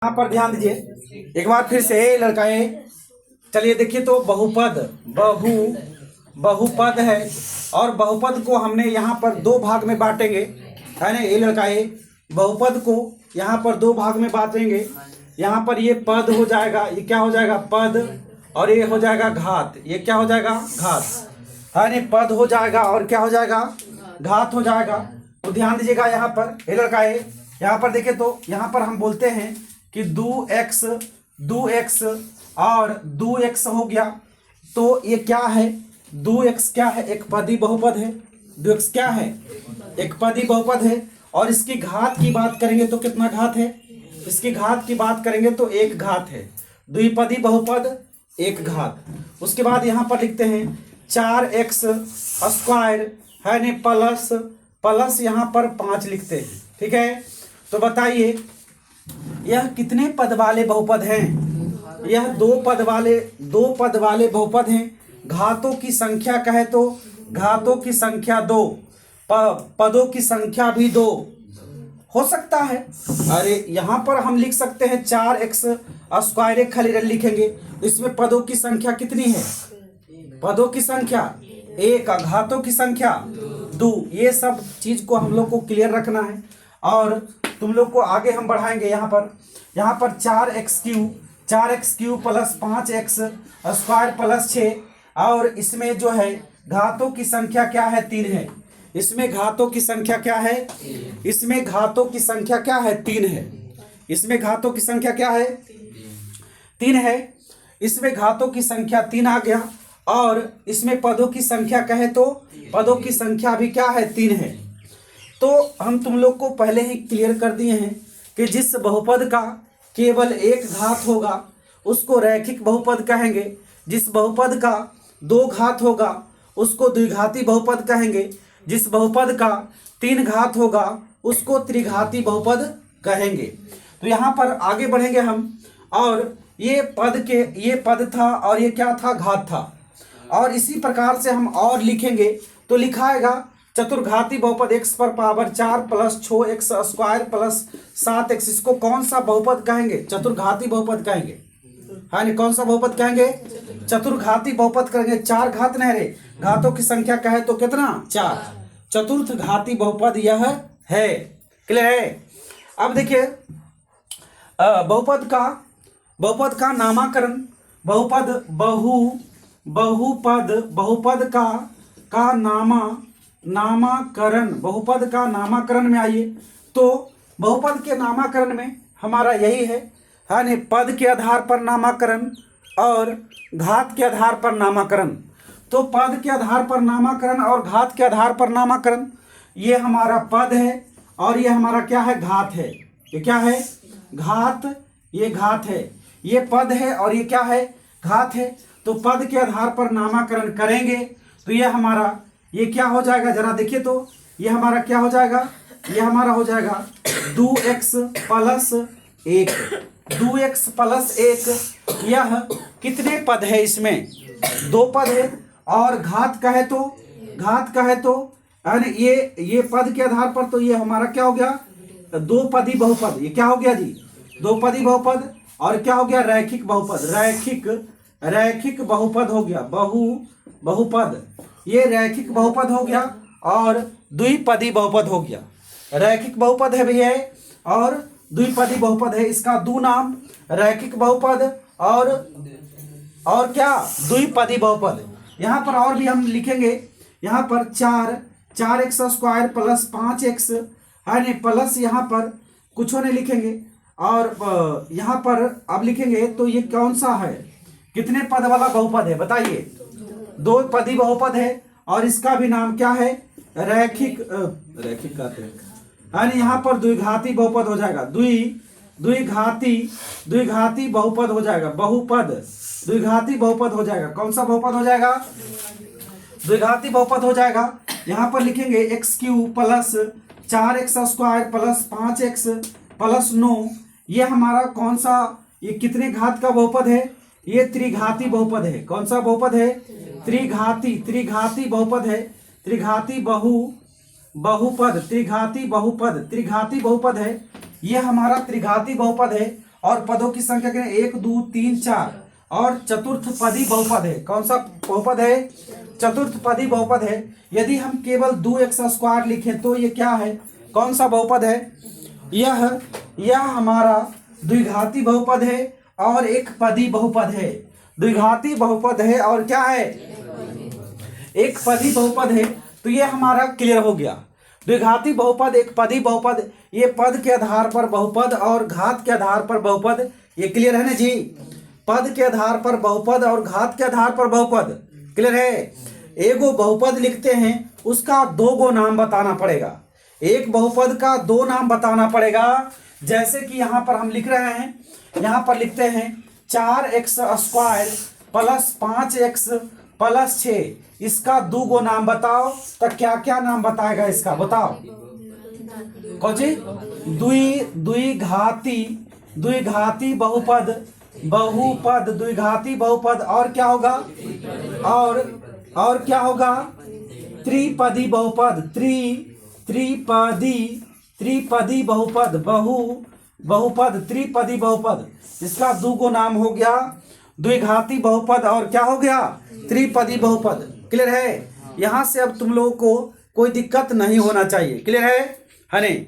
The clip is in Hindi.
यहाँ पर ध्यान दीजिए एक बार फिर से लड़काए। चलिए देखिए तो बहुपद है और बहुपद को हमने यहाँ पर दो भाग में बांटेंगे, है ना। ये लड़काए बहुपद को यहाँ पर दो भाग में बांटेंगे। यहाँ पर ये पद हो जाएगा, ये क्या हो जाएगा पद, और ये हो जाएगा घात। ये क्या हो जाएगा घात, है ना। पद हो जाएगा और क्या हो जाएगा घात हो जाएगा। तो ध्यान दीजिएगा यहाँ पर ये लड़काए। यहाँ पर देखिए तो यहाँ पर हम बोलते हैं कि 2x और 2x हो गया। तो ये क्या है 2x क्या है, एक पदी बहुपद है। 2x क्या है, एक पदी बहुपद है। और इसकी घात की बात करेंगे तो कितना घात है, इसकी घात की बात करेंगे तो एक घात है। द्विपदी बहुपद एक घात। उसके बाद यहाँ पर लिखते हैं 4x स्क्वायर, है न, प्लस यहाँ पर 5 लिखते हैं। ठीक है, तो बताइए यह कितने पद वाले बहुपद हैं। यह दो पद वाले बहुपद हैं। घातों की संख्या कहे तो घातों की संख्या 2, पदों की संख्या भी 2 हो सकता है। अरे यहाँ पर हम लिख सकते हैं 4x स्क्वायर खाली रन लिखेंगे। इसमें पदों की संख्या कितनी है, पदों की संख्या 1, घातों की संख्या 2। ये सब चीज को हम लोग को क्लियर रखना है और तुम लोग को आगे हम बढ़ाएंगे। यहाँ पर 4x³ plus 5x square plus 6, और इसमें जो है घातों की संख्या क्या है 3 है। इसमें घातों की संख्या क्या है, इसमें घातों की संख्या क्या है 3 है। इसमें घातों की संख्या क्या है 3 है। इसमें घातों की संख्या 3 आ गया। और इसमें पदों की संख्या कहे तो पदों की संख्या भी क्या है 3 है। तो हम तुम लोग को पहले ही क्लियर कर दिए हैं कि जिस बहुपद का केवल एक घात होगा उसको रैखिक बहुपद कहेंगे। जिस बहुपद का 2 घात होगा उसको द्विघाती बहुपद कहेंगे। जिस बहुपद का 3 घात होगा उसको त्रिघाती बहुपद कहेंगे। तो यहाँ पर आगे बढ़ेंगे हम। और ये पद था और ये क्या था, घात था। और इसी प्रकार से हम और लिखेंगे तो लिखाएगा चतुर्घाती बहुपद x पर power 4 plus 6x square plus 7x। इसको कौन सा बहुपद कहेंगे, चतुर्घाती बहुपद कहेंगे, है ना। कौन सा बहुपद कहेंगे, चतुर्घाती बहुपद करेंगे। 4 घात नहीं रे, घातों की संख्या कहे तो कितना 4, चतुर्थ घाती बहुपद यह है। क्लियर है। अब देखिए बहुपद का नामाकरण, बहुपद का नामाकरण, बहुपद का नामाकरण में आइए तो बहुपद के नामाकरण में हमारा यही है ना, पद के आधार पर नामाकरण और घात के आधार पर नामाकरण। तो पद के आधार पर नामाकरण और घात के आधार पर नामाकरण, ये हमारा पद है और ये हमारा क्या है घात है। ये क्या है घात, ये घात है, ये पद है और ये क्या है घात है। तो पद के आधार पर नामाकरण करेंगे तो ये हमारा ये क्या हो जाएगा, जरा देखिए तो ये हमारा क्या हो जाएगा, ये हमारा हो जाएगा 2x प्लस 1। 2x प्लस 1 यह कितने पद है, इसमें 2 पद है। और घात कहे तो ये पद के आधार पर तो ये हमारा क्या हो गया 2 पदी बहुपद। ये क्या हो गया जी 2 पदी बहुपद। और क्या हो गया रैखिक बहुपद, रैखिक बहुपद हो गया, बहुपद ये रैखिक बहुपद हो गया। और द्विपदी बहुपद हो गया, रैखिक बहुपद है भैया और द्विपदी बहुपद है। इसका 2 नाम रैखिक बहुपद और क्या द्विपदी बहुपद। यहाँ पर और भी हम लिखेंगे। यहाँ पर 4x स्क्वायर प्लस 5x, है न, प्लस यहाँ पर कुछ नहीं लिखेंगे। और यहाँ पर अब लिखेंगे तो ये कौन सा है, कितने पद वाला बहुपद है बताइए, 2 पदी बहुपद है। और इसका भी नाम क्या है रैखिक कहते हैं, है ना। यहाँ पर द्विघाती बहुपद हो जाएगा, द्विघाती बहुपद हो जाएगा, द्विघाती बहुपद हो जाएगा। कौन सा बहुपद हो जाएगा, द्विघाती बहुपद हो जाएगा। यहाँ पर लिखेंगे x³ plus 4x square plus 5x plus 9। ये हमारा कौन सा, ये कितने घात का बहुपद है, ये त्रिघाती बहुपद है। कौन सा बहुपद है, त्रिघाती बहुपद है। त्रिघाती बहुपद है। ये हमारा त्रिघाती बहुपद है। और पदों की संख्या कितनी, 1 2 3 4, और चतुर्थपदी बहुपद है। कौन सा बहुपद है, चतुर्थपदी बहुपद है। यदि हम केवल 2x² लिखें तो ये क्या है, कौन सा बहुपद है, यह हमारा द्विघाती बहुपद है और एक पदी बहुपद है। द्विघाती बहुपद है और क्या है, एक पदी बहुपद है। तो ये हमारा क्लियर हो गया। द्विघाती बहुपद, एक पदी बहुपद, ये पद के आधार पर बहुपद और घात के आधार पर बहुपद, ये क्लियर है ना जी। पद के आधार पर बहुपद और घात के आधार पर बहुपद, क्लियर है। एगो बहुपद लिखते हैं उसका 2 गो नाम बताना पड़ेगा, एक बहुपद का 2 नाम बताना पड़ेगा। जैसे कि यहाँ पर हम लिख रहे हैं, यहाँ पर लिखते हैं 4x² + 5x + 6, इसका 2 गो नाम बताओ। तो क्या क्या नाम बताएगा इसका, बताओ कौन जी, द्विघाती बहुपद, द्विघाती बहुपद, और क्या होगा, और क्या होगा, त्रिपदी बहुपद, त्रिपदी बहुपद, बहुपद त्रिपदी बहुपद, इसका 2 गो नाम हो गया, द्विघाती बहुपद और क्या हो गया, त्रिपदी बहुपद। क्लियर है। यहां से अब तुम लोगों को कोई दिक्कत नहीं होना चाहिए, क्लियर है नहीं।